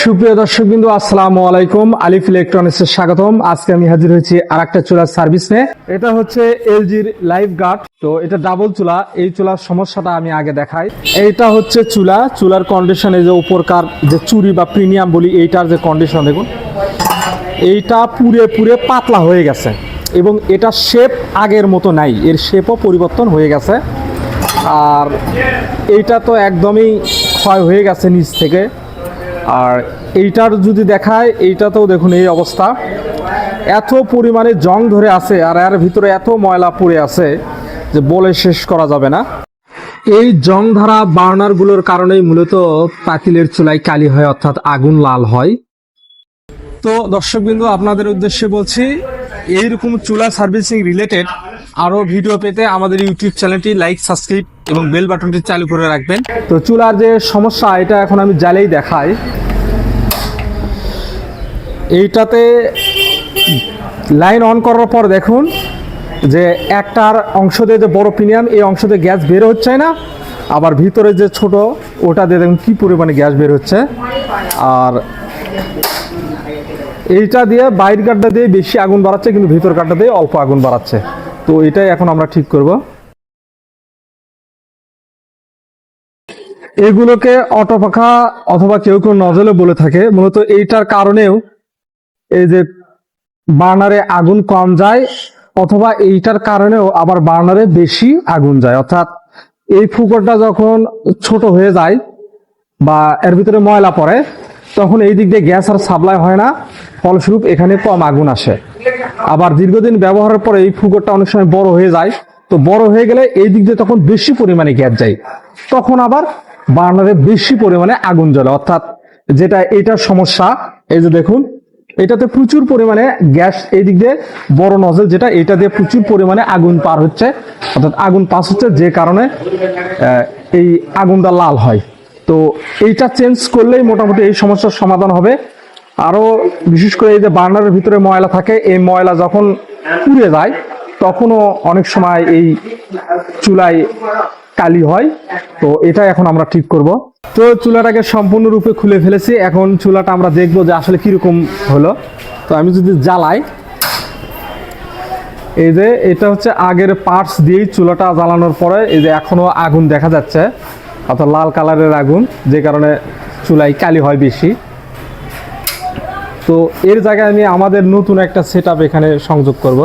সুপ্রিয় দর্শকবৃন্দ, আসসালামু আলাইকুম। আলিফ ইলেকট্রনিক্সে স্বাগতম। আজকে আমি হাজির হয়েছি আরেকটা চুলার সার্ভিস নিয়ে। এটা হচ্ছে এলজির লাইফ গার্ড। তো এটা ডাবল চুলা। এই চুলার সমস্যাটা আমি আগে দেখাই। এইটা হচ্ছে চুলার কন্ডিশন, এই যে উপরকার যে চুরি বা প্রিমিয়াম বলি, এইটার যে কন্ডিশন দেখুন, এইটা পুরে পাতলা হয়ে গেছে এবং এটা শেপ আগের মতো নাই, এর শেপও পরিবর্তন হয়ে গেছে। আর এইটা তো একদমই ক্ষয় হয়ে গেছে নিচ থেকে। আর এইটার যদি দেখায়, এইটাতেও দেখুন এই অবস্থা, এত পরিমাণে জং ধরে আছে আর এর ভিতরে এত ময়লা পড়ে আছে যে বলে শেষ করা যাবে না। এই জং ধরা বার্নারগুলোর কারণেই মূলত পাতিলের চুলায় কালি হয়, অর্থাৎ আগুন লাল হয়। তো দর্শকবৃন্দ, আপনাদের উদ্দেশ্যে বলছি, এইরকম চুলা সার্ভিসিং রিলেটেড আরও ভিডিও পেতে আমাদের ইউটিউব চ্যানেলটি লাইক, সাবস্ক্রাইব এবং বেল বাটনটি চালু করে রাখবেন। তো চুলার যে সমস্যা, এটা এখন আমি জ্বালেই দেখাই। এইটাতে লাইন অন করার পর দেখুন যে একটার অংশ দিয়ে যে বড় প্রিমিয়াম, এই অংশ দিয়ে গ্যাস বের হচ্ছে না, আবার ভিতরে যে ছোট ওটা দিয়ে দেখুন কি পরিমাণে গ্যাস বের হচ্ছে। আর এইটা দিয়ে বাইরের কাঠটা দিয়ে বেশি আগুন বাড়াচ্ছে, কিন্তু ভিতর কাঠটা দিয়ে অল্প আগুন বাড়াচ্ছে। তো এটাই এখন আমরা ঠিক করব। এগুলোকে অটো পাখা অথবা কেউ কেউ নজলে বলে থাকে। মূলত এইটার কারণেও এই যে বার্নারে আগুন কম যায়, অথবা এইটার কারণেও আবার বার্নারে বেশি আগুন যায়। অর্থাৎ এই ফুকোটা যখন ছোট হয়ে যায় বা এর ভিতরে ময়লা পড়ে, তখন এই দিক দিয়ে গ্যাস আর সাপ্লাই হয় না, ফলস্বরূপ এখানে কম আগুন আসে। আবার দীর্ঘদিন ব্যবহারের পরে এই ফুকোটা অনেক সময় বড় হয়ে যায়। তো বড় হয়ে গেলে এই দিক দিয়ে তখন বেশি পরিমাণে গ্যাস যায়, তখন আবার বার্নারে বেশি পরিমাণে আগুন জ্বলে। অর্থাৎ যেটা এইটার সমস্যা, এই যে দেখুন, এটাতে প্রচুর পরিমাণে গ্যাস, এই দিক দিয়ে বড় নজল যেটা, এটা দিয়ে প্রচুর পরিমাণে আগুন পার হচ্ছে, অর্থাৎ আগুন পাস হচ্ছে, যে কারণে এই আগুনটা লাল হয়। তো এইটা চেঞ্জ করলেই মোটামুটি এই সমস্যার সমাধান হবে। আরো বিশেষ করে এই যে বার্নারের ভিতরে ময়লা থাকে, এই ময়লা যখন পুড়ে যায় তখনও অনেক সময় এই চুলায় কালি হয়। তো এটা এখন আমরা ঠিক করব। তো চুলাটাকে সম্পূর্ণরূপে খুলে ফেলেছি। এখন চুলাটা আমরা দেখবো যে আসলে কিরকম হলো। তো আমি যদি জ্বালাই, এই যে এটা হচ্ছে আগের পার্টস দিয়েই চুলাটা জ্বালানোর পরে এই যে এখনো আগুন দেখা যাচ্ছে, অর্থাৎ লাল কালারের আগুন, যে কারণে চুলায় কালি হয় বেশি। তো এর জায়গায় আমি আমাদের নতুন একটা সেটআপ এখানে সংযোগ করব।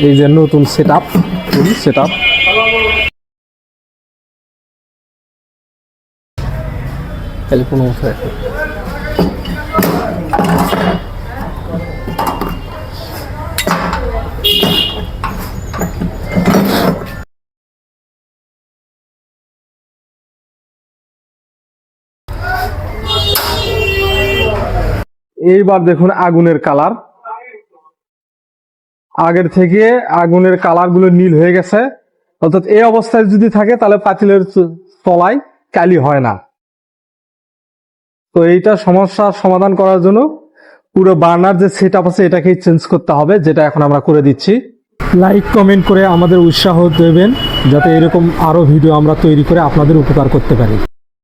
এই যে নতুন সেটআপ এইবার দেখুন আগুনের কালার, আগের থেকে আগুনের কালার গুলো নীল হয়ে গেছে। অর্থাৎ এই অবস্থায় যদি থাকে তাহলে পাতিলের তলায় কালি হয় না। তো এইটা সমস্যার সমাধান করার জন্য পুরো বার্নার যে সেটআপ আছে এটাকেই চেঞ্জ করতে হবে, যেটা এখন আমরা করে দিচ্ছি। লাইক কমেন্ট করে আমাদের উৎসাহ দেবেন, যাতে এরকম আরো ভিডিও আমরা তৈরি করে আপনাদের উপকার করতে পারি।